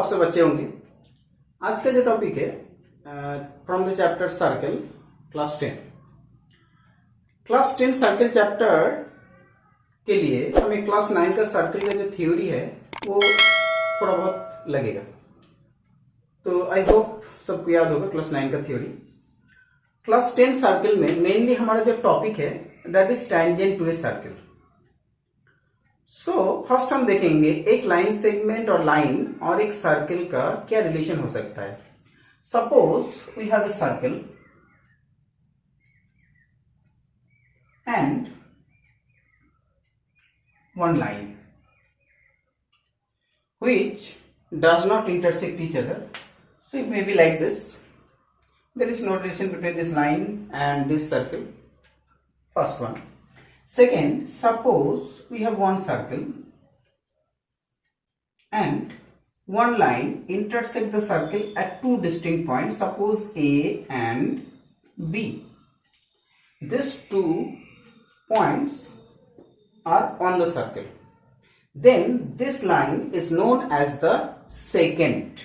आप सब अच्छे होंगे। आज का जो टॉपिक है from the chapter circle class 10 circle chapter के लिए हमें क्लास 9 का सर्कल का जो थ्योरी है वो थोड़ा बहुत लगेगा। तो आई होप सबको याद होगा क्लास 9 का थ्योरी। क्लास 10 सर्कल में मेनली हमारा जो टॉपिक है that is tangent to a circle. So first हम देखेंगे एक लाइन सेगमेंट और लाइन और एक सर्कल का क्या रिलेशन हो सकता है। Suppose we have a circle and one line which does not intersect each other. So it may be like this. There is no relation between this line and this circle. First one. Second, suppose we have one circle and one line intersect the circle at two distinct points. Suppose A and B. These 2 points are on the circle. Then this line is known as the secant.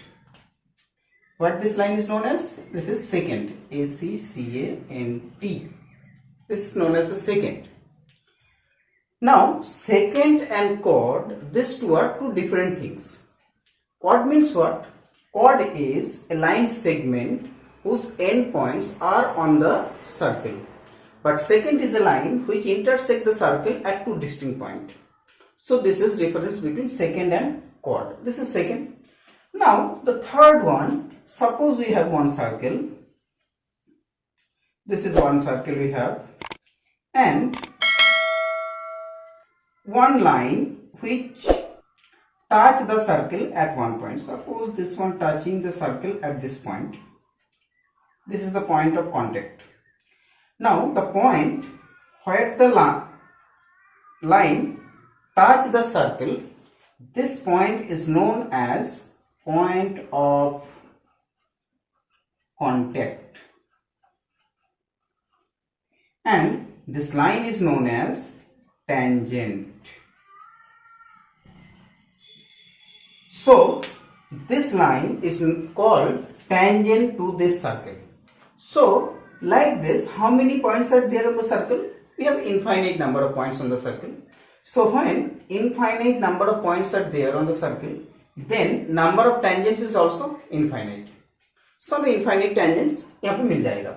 What this line is known as? This is secant. A-C-C-A-N-T. This is known as the secant. Now secant and chord, these two are two different things. Chord means what? Chord is a line segment whose endpoints are on the circle. But secant is a line which intersect the circle at two distinct points. So this is difference between secant and chord. This is secant. Now the third one, suppose we have one circle. This is one circle we have, and one line which touch the circle at one point. Suppose this one touching the circle at this point. This is the point of contact. Now the point where the line touch the circle, this point is known as point of contact, and this line is known as tangent. So this line is called tangent to this circle. So like this, how many points are there on the circle? We have infinite number of points on the circle. So when infinite number of points are there on the circle, then number of tangents is also infinite. So हमें infinite tangents यहाँ पे मिल जाएगा।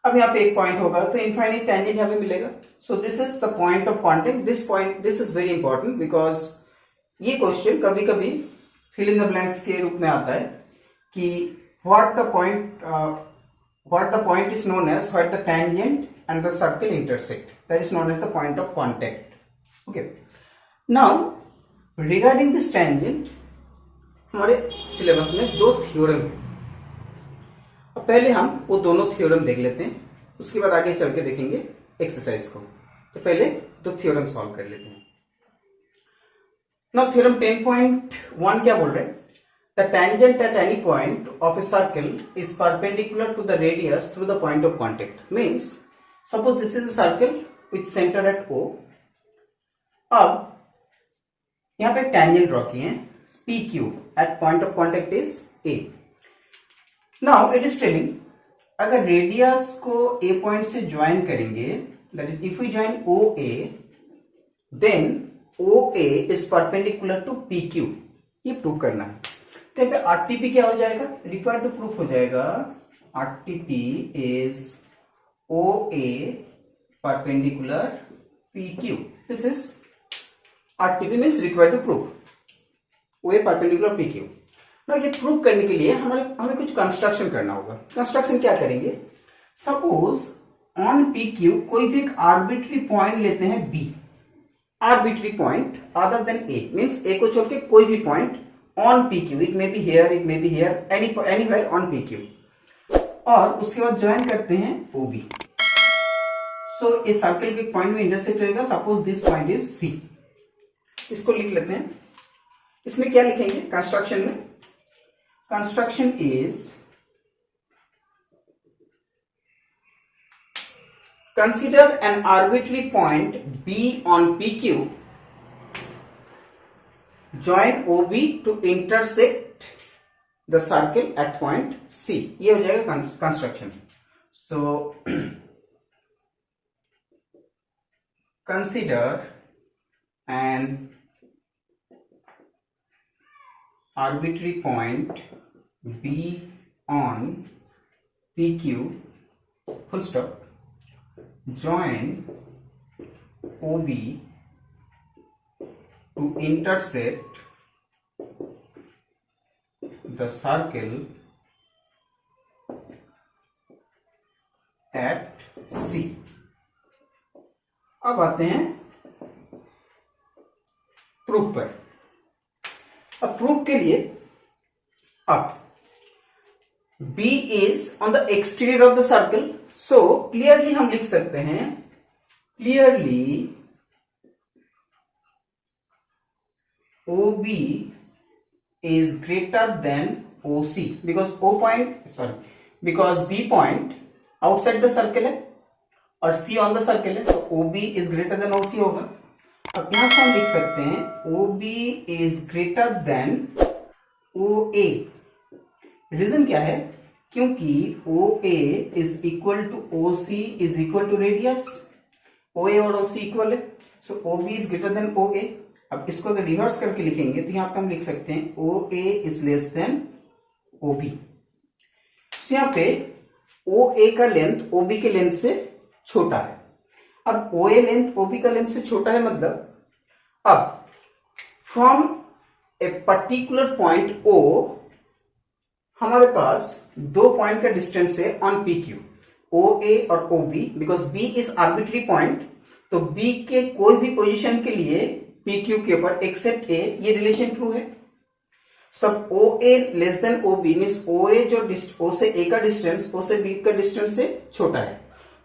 अब यहाँ पे एक point होगा तो infinite tangent यहाँ पे मिलेगा। So this is the point of contact. This is very important because ये क्वेश्चन कभी कभी fill in the blanks के रूप में आता है कि what the point is known as where the tangent and the circle intersect. That is known as the point of contact. Okay. Now regarding this tangent, हमारे syllabus में 2 theorem है। अब पहले हम वो दोनों थ्योरम देख लेते हैं, उसके बाद आगे चल के देखेंगे एक्सरसाइज को। तो पहले 2 थ्योरम सॉल्व कर लेते हैं। नाउ थ्योरम 10.1 क्या बोल रहे हैं? The tangent at any point of a circle is perpendicular to the radius through the point of contact. Means, suppose this is a circle with center at O. अब यहाँ पे एक tangent ड्रॉ किए हैं PQ at point of contact is A. Now it is telling अगर radius को A point से join करेंगे, that is if we join OA, then OA is perpendicular to PQ. ये प्रूव करना है। तो यहाँ पे आरटीपी क्या हो जाएगा? रिक्वायर्ड टू प्रूफ हो जाएगा RTP is O A perpendicular P Q. This is RTP means required to proof O A perpendicular P Q. ना ये प्रूफ करने के लिए हमें कुछ कंस्ट्रक्शन करना होगा। कंस्ट्रक्शन क्या करेंगे? सपोज ऑन पी क्यू कोई भी एक आर्बिट्री पॉइंट लेते हैं B, arbitrary point other than A, means A को छोड़ के कोई भी point on PQ, it may be here, it may be here, anywhere on PQ, और उसके बाद ज्वाइन करते हैं OB। सो इस सर्कल के पॉइंट में इंटरसेक्ट रहेगा। Suppose this point is C, इसको लिख लेते हैं। इसमें क्या लिखेंगे कंस्ट्रक्शन में? Construction is consider N arbitrary point B on PQ join OB to intersect the circle at point C. ये हो जाएगा construction. So consider an arbitrary point B on PQ, full stop. Join OB to intersect the circle at C. अब आते हैं proof पर. अब proof के लिए अब B is on the exterior of the circle, so clearly हम लिख सकते हैं clearly OB is greater than OC because because B point outside the circle है और C on the circle है, तो OB is greater than OC होगा. अब यहां से हम लिख सकते हैं OB is greater than OA. Reason क्या है? क्योंकि OA is equal to OC is equal to radius. OA और OC इक्वल है, सो OB is greater than OA. अब इसको अगर रिवर्स करके लिखेंगे तो यहाँ पे हम लिख सकते हैं OA is less than OB. तो यहाँ पे OA का लेंथ OB के लेंथ से छोटा है. अब OA लेंथ OB का लेंथ से छोटा है मतलब अब from a particular point O हमारे पास दो पॉइंट का डिस्टेंस है ऑन PQ, OA और OB. Because B is arbitrary point, तो B के कोई भी पोजीशन के लिए PQ के ऊपर एक्सेप्ट A, ये रिलेशन ट्रू है. सब OA less than OB means OA जो O से A का डिस्टेंस O से B का डिस्टेंस से छोटा है.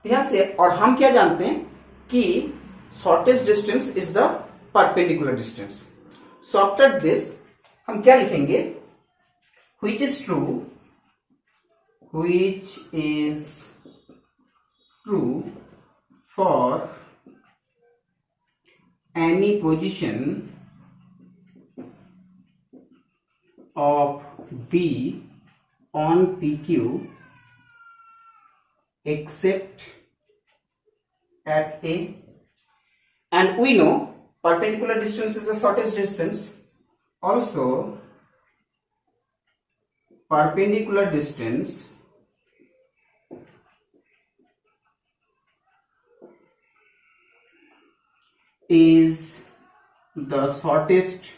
यहां से और हम क्या जानते हैं कि shortest distance is the perpendicular distance. So after this हम क्या लिखेंगे? which is true for any position of B on PQ except at A, and we know perpendicular distance is the shortest distance. Also perpendicular distance is the shortest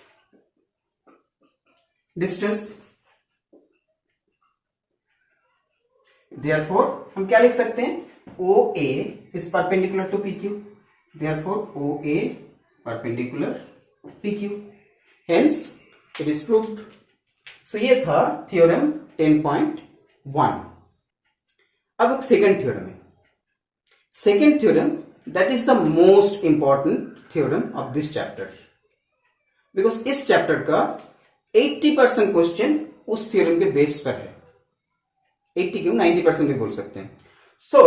distance. Therefore हम क्या लिख सकते हैं? OA is perpendicular to PQ. Therefore OA perpendicular PQ. Hence it is proved. So ये था theorem 10.1. अब एक second theorem है. Second theorem that is the most important theorem of this chapter, because इस चैप्टर का 80% क्वेश्चन उस theorem के base पर है. 80 क्यों 90% भी बोल सकते हैं. सो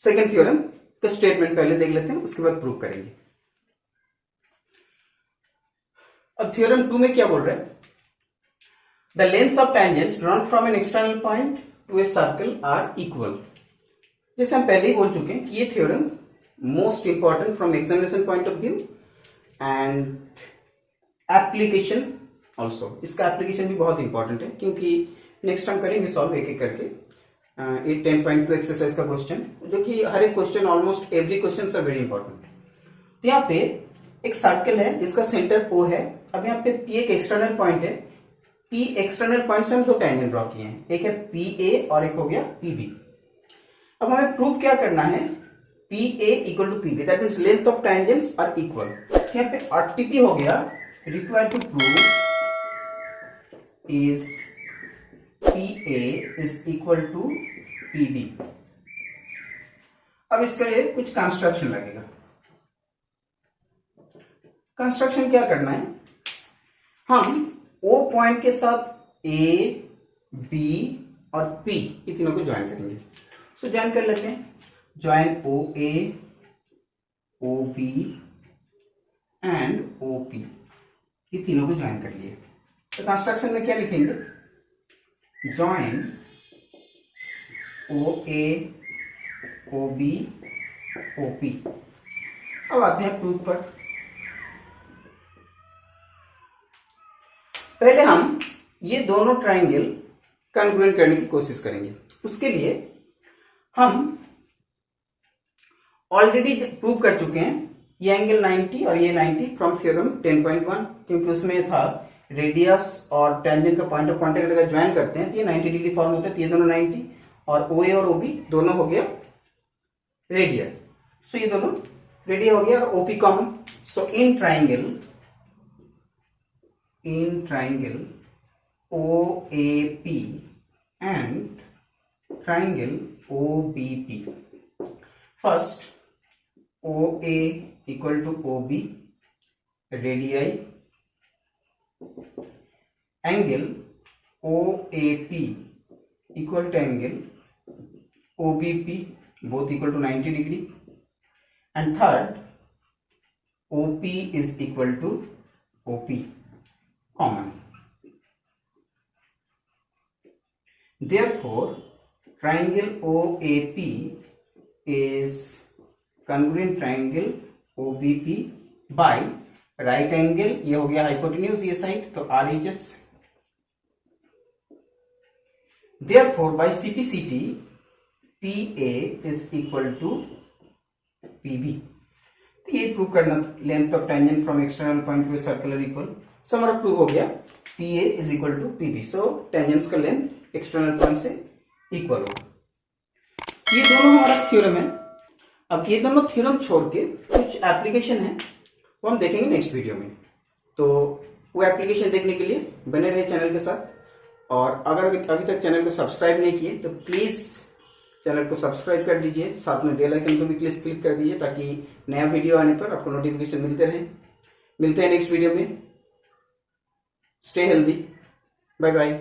सेकेंड थ्योरम का स्टेटमेंट पहले देख लेते हैं, उसके बाद प्रूव करेंगे. अब थ्योरम 2 में क्या बोल रहे हैं? The lengths of tangents drawn from an external point to a circle are equal. जैसे हम पहले ही बोल चुके हैं कि ये theorem most important from examination point of view and application also. इसका एप्लीकेशन भी बहुत इंपॉर्टेंट है क्योंकि नेक्स्ट हम करेंगे सॉल्व एक एक करके. ये 10.2 एक्सरसाइज का क्वेश्चन, जो कि हर एक question almost every question are very important. तो यहाँ पे एक सर्कल है जिसका सेंटर O है. अब यहाँ पे P एक एक्सटर्नल पॉइंट है. P एक्सटर्नल पॉइंट से हम दो टेंजेंट ड्रॉ किए हैं, एक है PA और एक हो गया PB. अब हमें प्रूव क्या करना है? PA equal to PB, that means length of tangents are equal. यहाँ पे RTP हो गया, required to prove is PA is equal to PB. अब इसके लिए कुछ कंस्ट्रक्शन लगेगा. कंस्ट्रक्शन क्या करना है? हम O पॉइंट के साथ A, B और P ये तीनों को ज्वाइन करेंगे. सो ज्वाइन कर लेते हैं. Join OA, OB and OP. ये तीनों को ज्वाइन कर लिए। तो कंस्ट्रक्शन में क्या लिखेंगे, ज्वाइन ओ ए ओ बी ओ पी। अब आते हैं प्रूफ पर। पहले हम ये दोनों ट्राइंगल कॉन्ग्रुएंट करने की कोशिश करेंगे। उसके लिए हम ऑलरेडी प्रूव कर चुके हैं ये एंगल 90 और ये 90 फ्रॉम थ्योरम 10.1, क्योंकि उसमें था रेडियस और टेंजेंट का पॉइंट ऑफ कांटेक्ट अगर ज्वाइन करते हैं तो ये 90 डिग्री फॉर्म होता है। तो ये दोनों 90 और ओ ए और ओबी दोनों हो गया रेडियल। सो ये दोनों रेडियल हो गया और OP common. So in triangle O A P and triangle O B P, first O A equal to O B radii, angle O A P equal to angle O B P, both equal to 90 degree, and third OP is equal to OP common. Therefore triangle OAP is congruent triangle OBP by right angle, ये हो गया hypotenuse ये side, तो RHS। Therefore by CPCT PA is equal to PB। तो ये prove करना, length of tangent from external point to circular equal. So हमारा prove हो गया PA is equal to PB। So टेंजेंट्स का लेंथ एक्सटर्नल पॉइंट से इक्वल होगा। ये दोनों हमारा थ्योरम है। अब ये दोनों थ्योरम छोड़ के कुछ एप्लीकेशन है वो हम देखेंगे नेक्स्ट वीडियो में। तो वो एप्लीकेशन देखने के लिए बने रहे चैनल के साथ, और अगर अभी तक चैनल को सब्सक्राइब नहीं किए तो प्लीज चैनल को सब्सक्राइब कर दीजिए, साथ में बेल आइकन को भी प्लीज क्लिक कर दीजिए ताकि नया वीडियो आने पर आपको नोटिफिकेशन मिलते रहे। मिलते हैं नेक्स्ट वीडियो में। Stay healthy, bye bye.